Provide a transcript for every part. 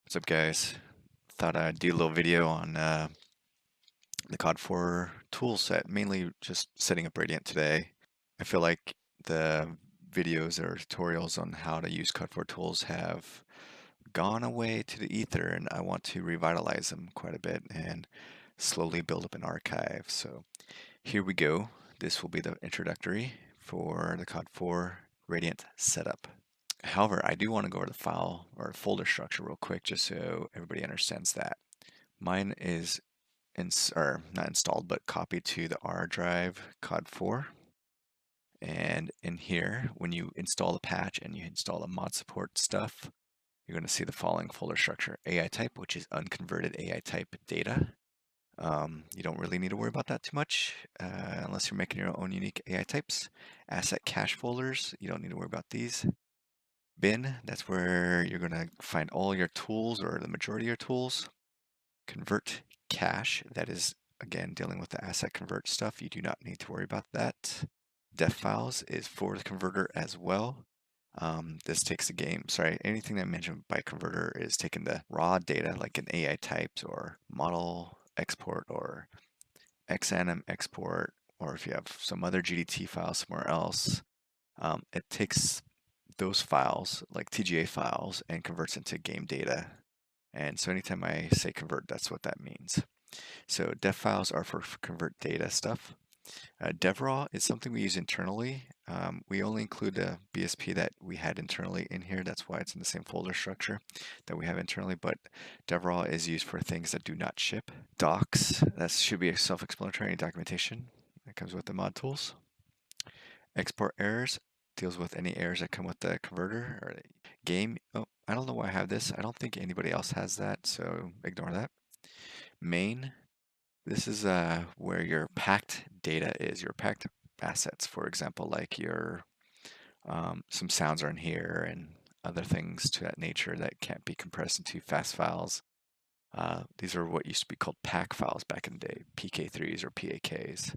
What's up, guys? Thought I'd do a little video on the COD4 tool set, mainly just setting up Radiant today. I feel like the videos or tutorials on how to use COD4 tools have gone away to the ether, and I want to revitalize them quite a bit and slowly build up an archive. So here we go. This will be the introductory for the COD4 Radiant setup. However, I do want to go over the file or folder structure real quick just so everybody understands that. Mine is or not installed, but copied to the R drive COD4. And in here, when you install the patch and you install the mod support stuff, you're going to see the following folder structure. AI type, which is unconverted AI type data. You don't really need to worry about that too much unless you're making your own unique AI types. Asset cache folders, you don't need to worry about these. Bin, that's where you're going to find all your tools or the majority of your tools. Convert cache, that is again dealing with the asset convert stuff. You do not need to worry about that. Def files is for the converter as well. This takes the game, anything that I mentioned by converter is taking the raw data like an AI types or model export or XANIM export, or if you have some other GDT file somewhere else, it takes those files, like TGA files, and converts into game data. And so anytime I say convert, that's what that means. So dev files are for convert data stuff. DevRaw is something we use internally. We only include the BSP that we had internally in here. That's why it's in the same folder structure that we have internally. But DevRaw is used for things that do not ship. Docs, that should be a self-explanatory documentation that comes with the mod tools. Export errors deals with any errors that come with the converter or the game. Oh, I don't know why I have this. I don't think anybody else has that, so ignore that. Main, this is where your packed data is, your packed assets. For example, like your some sounds are in here and other things to that nature that can't be compressed into fast files. These are what used to be called pack files back in the day, PK3s or PAKs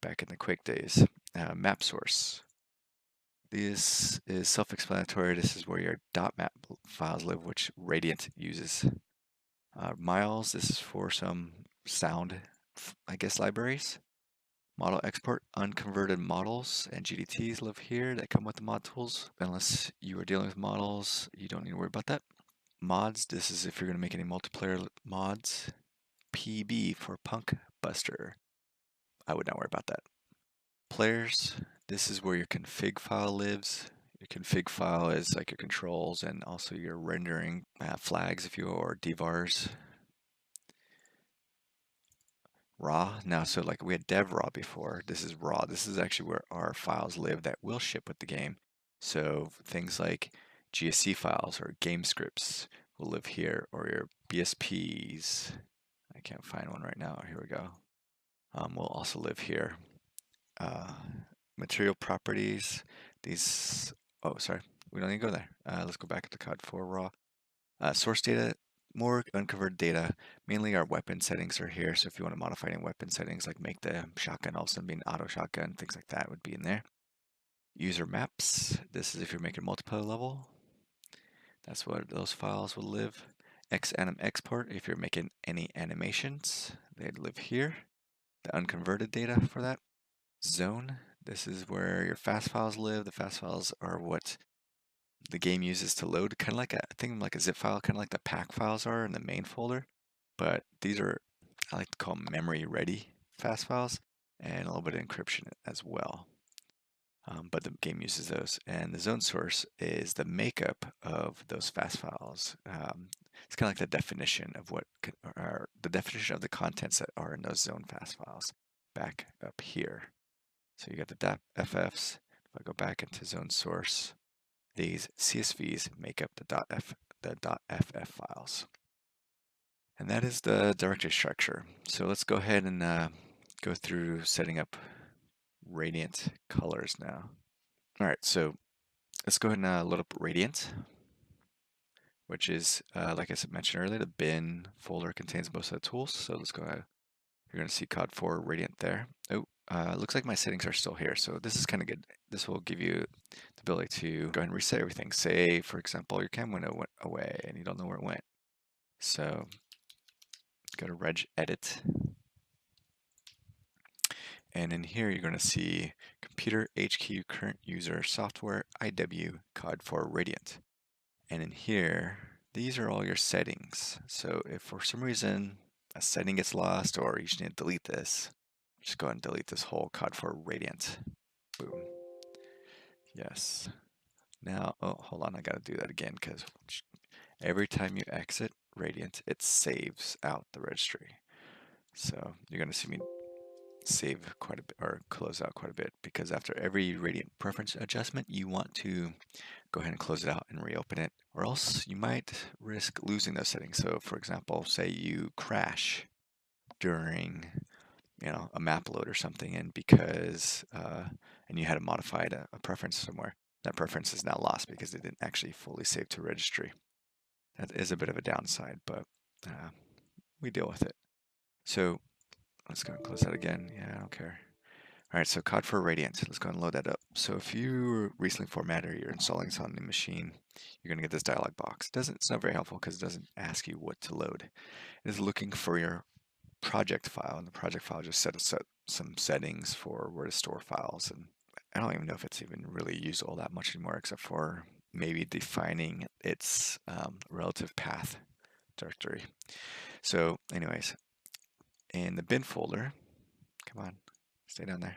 back in the Quake days. Map source. This is self-explanatory. This is where your .map files live, which Radiant uses. Miles, this is for some sound, I guess, libraries. Model export, unconverted models and GDTs live here that come with the mod tools. Unless you are dealing with models, you don't need to worry about that. Mods, this is if you're going to make any multiplayer mods. PB for Punk Buster. I would not worry about that. Players, this is where your config file lives. Your config file is like your controls and also your rendering flags, if you will, or devars. Raw, now so like we had dev raw before, this is raw. This is actually where our files live that will ship with the game. So things like GSC files or game scripts will live here, or your BSPs. I can't find one right now. Here we go. Will also live here. Material properties, these, oh, sorry, we don't need to go there. Let's go back to COD4 raw. Source data, more unconverted data, mainly our weapon settings are here. So if you want to modify any weapon settings, like make the shotgun all of a sudden be an auto shotgun, things like that would be in there. User maps, this is if you're making multiplayer level. That's where those files will live. XAnim export, if you're making any animations, they'd live here. The unconverted data for that. Zone, this is where your fast files live. The fast files are what the game uses to load, kind of like think of like a zip file, kind of like the pack files are in the main folder. But these are, I like to call them memory ready fast files, and a little bit of encryption as well. But the game uses those. And the zone source is the makeup of those fast files. It's kind of like the definition of the definition of the contents that are in those zone fast files back up here. So you got the .ffs. If I go back into zone source, these CSVs make up the .ff files. And that is the directory structure. So let's go ahead and go through setting up Radiant colors now. All right, so let's go ahead and load up Radiant, which is, like I mentioned earlier, the bin folder contains most of the tools. So let's go ahead. You're going to see COD4 Radiant there. Oh, looks like my settings are still here. So this is kind of good. This will give you the ability to go ahead and reset everything. Say, for example, your cam window went away and you don't know where it went. So go to Reg Edit, and in here you're going to see Computer HQ Current User Software IW COD4 Radiant. And in here, these are all your settings. So if for some reason a setting gets lost or you just need to delete this, just go ahead and delete this whole COD4 Radiant. Boom. Yes. Now, oh, hold on, I gotta do that again because every time you exit Radiant, it saves out the registry. So you're gonna see me save quite a bit or close out quite a bit because after every Radiant preference adjustment, you want to go ahead and close it out and reopen it, or else you might risk losing those settings. So for example, say you crash during a map load or something, and because and you had modified a preference somewhere, that preference is now lost because it didn't actually fully save to registry. That is a bit of a downside, but we deal with it. So let's go and close that again. Yeah, I don't care. All right, so COD4 Radiant. Let's go and load that up. So if you recently formatted or you're installing this on the machine, you're going to get this dialog box. It's not very helpful because it doesn't ask you what to load. It is looking for your project file, and the project file just set some settings for where to store files. And I don't even know if it's even really used all that much anymore, except for maybe defining its relative path directory. So anyways, in the bin folder, come on, stay down there.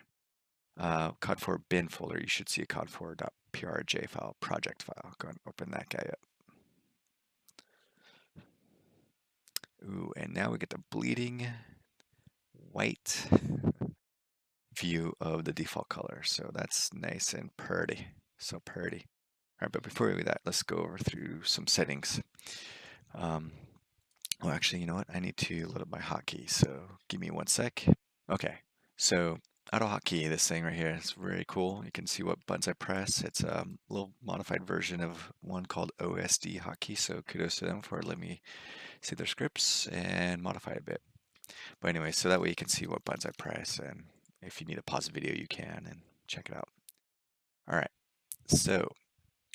COD4 bin folder, you should see a COD4.prj file, project file. Go and open that guy up. Ooh, and now we get the bleeding white view of the default color. So that's nice and pretty. So pretty. All right, but before we do that, let's go over through some settings. Well, actually, you know what? I need to load up my hotkey, so give me 1 sec. Okay, so auto hotkey, this thing right here, is very cool. You can see what buttons I press. It's a little modified version of one called OSD hotkey, so kudos to them for letting me see their scripts and modify it a bit. But anyway, so that way you can see what buttons I press, and if you need to pause the video, you can and check it out. All right, so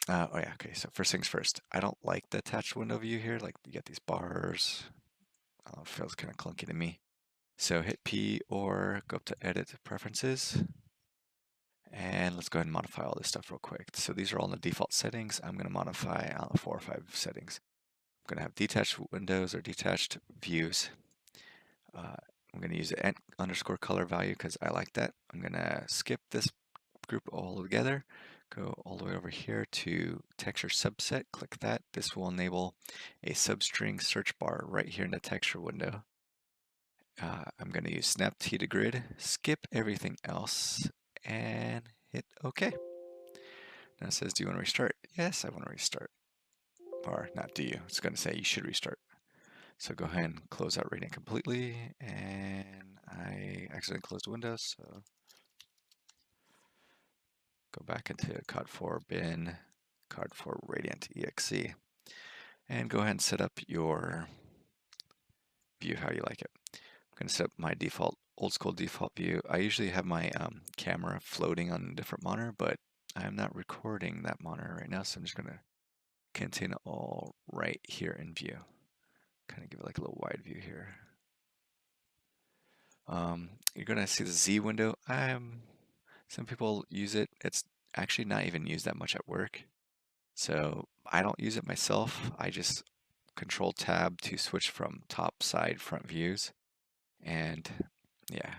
oh yeah, okay, so first things first. I don't like the attached window view here. Like, you get these bars. It feels kind of clunky to me. So hit P or go up to Edit Preferences. And let's go ahead and modify all this stuff real quick. So these are all in the default settings. I'm going to modify 4 or 5 settings. I'm going to have detached windows or detached views. I'm going to use the underscore color value because I like that. I'm going to skip this group all together. Go all the way over here to texture subset, click that. This will enable a substring search bar right here in the texture window. I'm going to use snap T to grid, skip everything else, and hit OK. Now it says, do you want to restart? Yes, I want to restart. Or not do you, it's going to say you should restart. So go ahead and close out Radiant completely, and I accidentally closed Windows, so go back into COD4 bin, COD4 Radiant exe, and go ahead and set up your view how you like it. I'm going to set up my default, old school default view. I usually have my camera floating on a different monitor, but I'm not recording that monitor right now, so I'm just going to contain it all right here in view. Kind of give it like a little wide view here. You're going to see the Z window. Some people use it. It's actually not even used that much at work. So I don't use it myself. I just Control Tab to switch from top, side, front views. And yeah,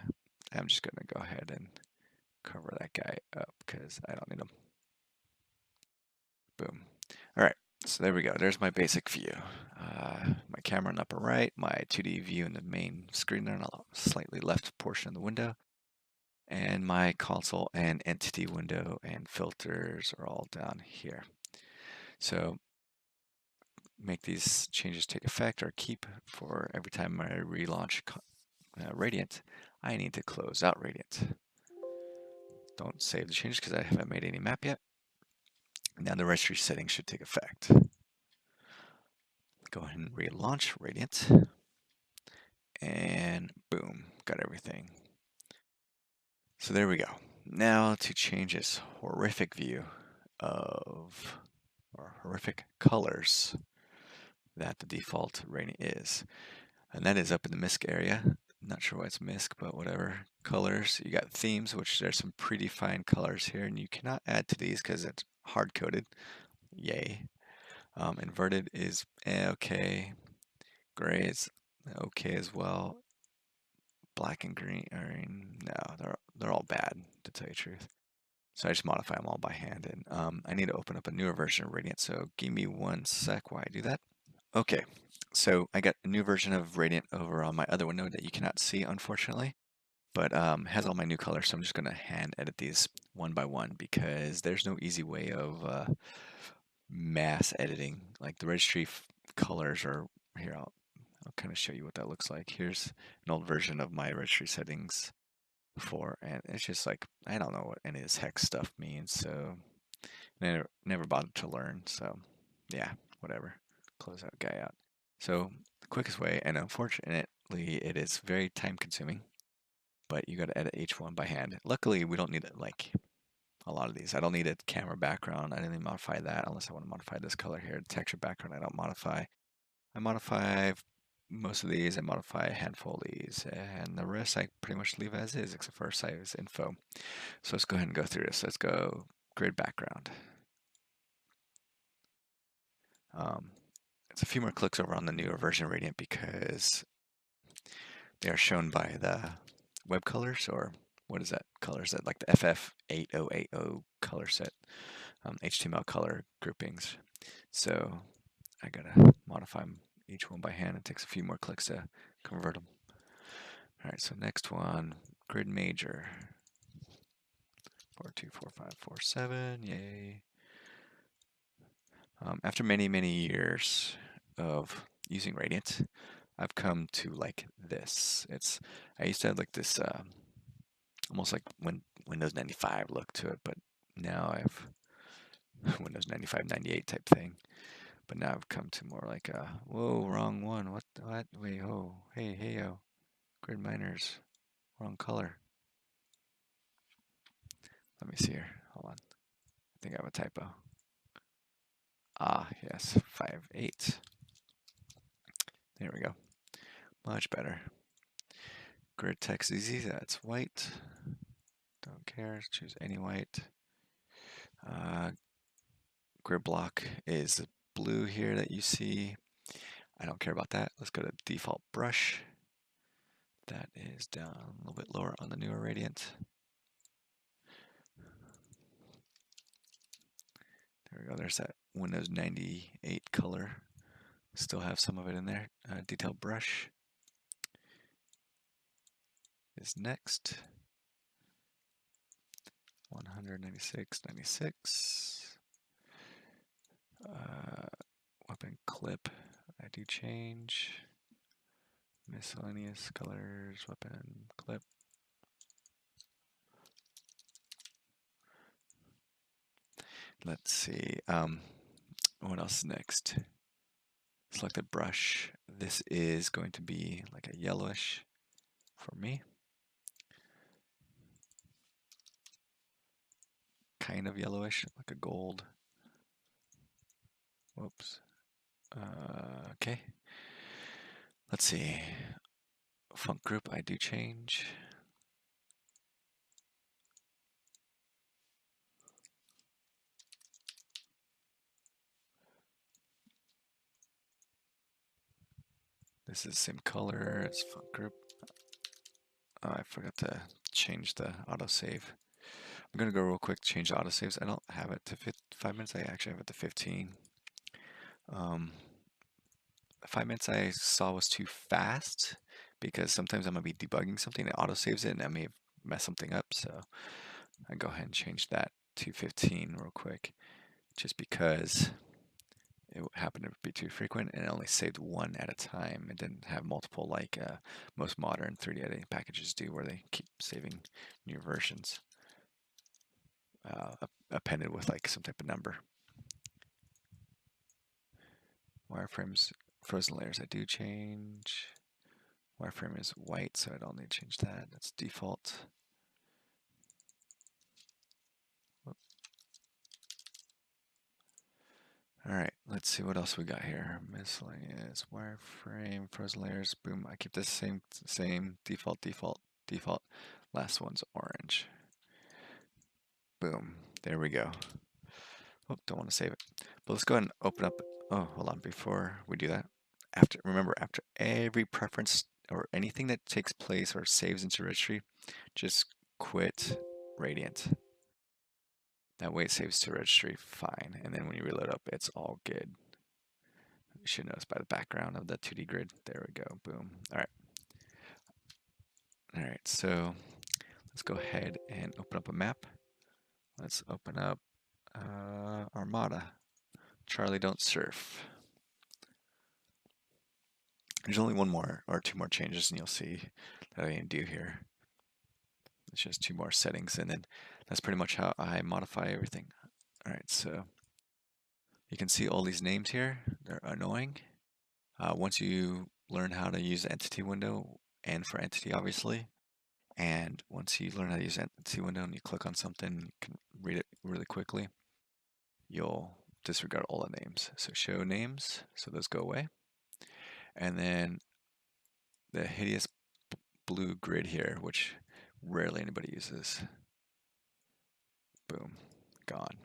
I'm just going to go ahead and cover that guy up because I don't need him. Boom. All right, so there we go. There's my basic view. My camera in the upper right, my 2D view in the main screen there in the slightly left portion of the window, and my console and entity window and filters are all down here. So make these changes take effect or keep for every time I relaunch Radiant, I need to close out Radiant. Don't save the changes because I haven't made any map yet. Now the registry settings should take effect. Go ahead and relaunch Radiant. And boom, got everything. So there we go. Now to change this horrific view of, or horrific colors, that the default rating is. And that is up in the misc area. Not sure why it's misc, but whatever. Colors, you got themes, which there's some predefined colors here, and you cannot add to these because it's hard coded. Yay. Inverted is okay. Gray is okay as well. Black and green, no, they're all bad to tell you the truth. So I just modify them all by hand, and I need to open up a newer version of Radiant. So give me one sec while I do that. Okay, so I got a new version of Radiant over on my other window that you cannot see, unfortunately, but has all my new colors. So I'm just gonna hand edit these one by one because there's no easy way of mass editing. Like the registry colors are here. I'll kind of show you what that looks like. Here's an old version of my registry settings before, and it's just like I don't know what any of this hex stuff means, so never bothered to learn. So yeah, whatever. Close that guy out. So the quickest way, and unfortunately it is very time consuming, but you got to edit each one by hand. Luckily we don't need it like a lot of these. I don't need a camera background. I didn't even modify that unless I want to modify this color here. Texture background I don't modify. I modify most of these. I modify a handful of these, and the rest I pretty much leave as is, except for size info. So let's go ahead and go through this. Let's go grid background. It's a few more clicks over on the newer version of Radiant because they are shown by the web colors, or what is that color set? Like the FF8080 color set, HTML color groupings. So I gotta modify each one by hand. It takes a few more clicks to convert them. All right, so next one, grid major. 424547, yay. After many years of using Radiant, I've come to like this. I used to have like this almost like Windows 95 look to it, but now I have Windows 95, 98 type thing. But now I've come to more like a, whoa, wrong one. What? Wait, oh, hey, oh, grid miners, wrong color. Let me see here. Hold on. I think I have a typo. Ah, yes, 5.8. There we go. Much better. Grid text easy, that's white. Don't care, choose any white. Grid block is the blue here that you see. I don't care about that. Let's go to default brush. That is down a little bit lower on the newer Radiant. There we go, there's that Windows 98 color. Still have some of it in there. Detail brush is next. 196.96. Weapon clip, I do change. Miscellaneous colors, weapon clip. Let's see. What else is next? Selected brush. This is going to be like a yellowish for me. Kind of yellowish, like a gold. Whoops. Okay. Let's see. Font group, I do change. This is the same color as font group. Oh, I forgot to change the autosave. I'm gonna go real quick, change the autosaves. I don't have it to 5 minutes, I actually have it to 15. 5 minutes I saw was too fast because sometimes I'm gonna be debugging something that autosaves it and I may mess something up. So I go ahead and change that to 15 real quick, just because it happened to be too frequent and it only saved one at a time. It didn't have multiple like most modern 3D editing packages do, where they keep saving new versions appended with like some type of number. Wireframes, frozen layers, I do change. Wireframe is white, so I don't need to change that. That's default. All right, let's see what else we got here. Miscellaneous, wireframe, frozen layers. Boom. I keep this same default, default, default. Last one's orange. Boom. There we go. Oh, don't want to save it. But let's go ahead and open up. Oh, hold on. Before we do that, remember, after every preference or anything that takes place or saves into registry, just quit Radiant. That way it saves to registry fine. And then when you reload up, it's all good. You should notice by the background of the 2D grid. There we go. Boom. All right. All right. So let's go ahead and open up a map. Let's open up Armada. Charlie, don't surf. There's only one more or two more changes, and you'll see that I can do here. It's just two more settings, and then that's pretty much how I modify everything. All right, so you can see all these names here. They're annoying. Once you learn how to use the entity window, and for entity, obviously, and once you learn how to use the entity window and you click on something, you can read it really quickly, you'll disregard all the names. So show names, so those go away. And then the hideous blue grid here, which rarely anybody uses. Boom, gone.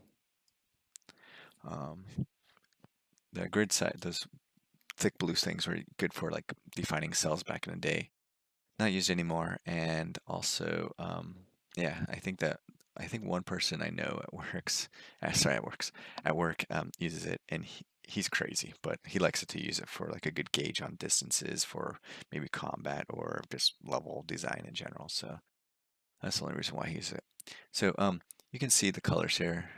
The grid side, those thick blue things were good for like defining cells back in the day. Not used anymore. And also, yeah, I think one person I know at works, sorry, at work uses it, and he's crazy, but he likes it to use it for like a good gauge on distances for maybe combat or just level design in general. So that's the only reason why I use it. So you can see the colors here.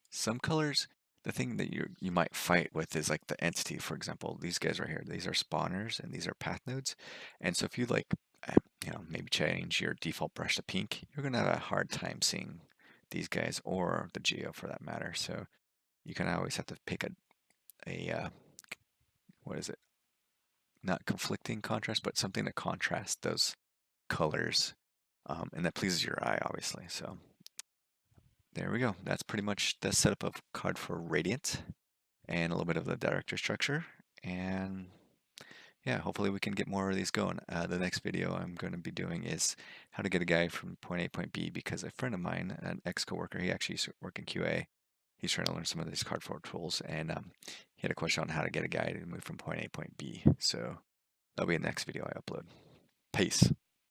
Some colors, the thing that you might fight with is like the entity. For example, these guys right here, these are spawners and these are path nodes. And so if you like, maybe change your default brush to pink, you're gonna have a hard time seeing these guys or the geo for that matter. So you kind of always have to pick a what is it? Not conflicting contrast, but something that contrasts those colors and that pleases your eye, obviously. So there we go. That's pretty much the setup of COD4 Radiant and a little bit of the director structure. And yeah, hopefully we can get more of these going. The next video I'm going to be doing is how to get a guy from point A to point B, because a friend of mine, an ex-coworker, he actually used to work in QA. He's trying to learn some of these COD4 Tools, and he had a question on how to get a guy to move from point A to point B. So that'll be the next video I upload. Peace.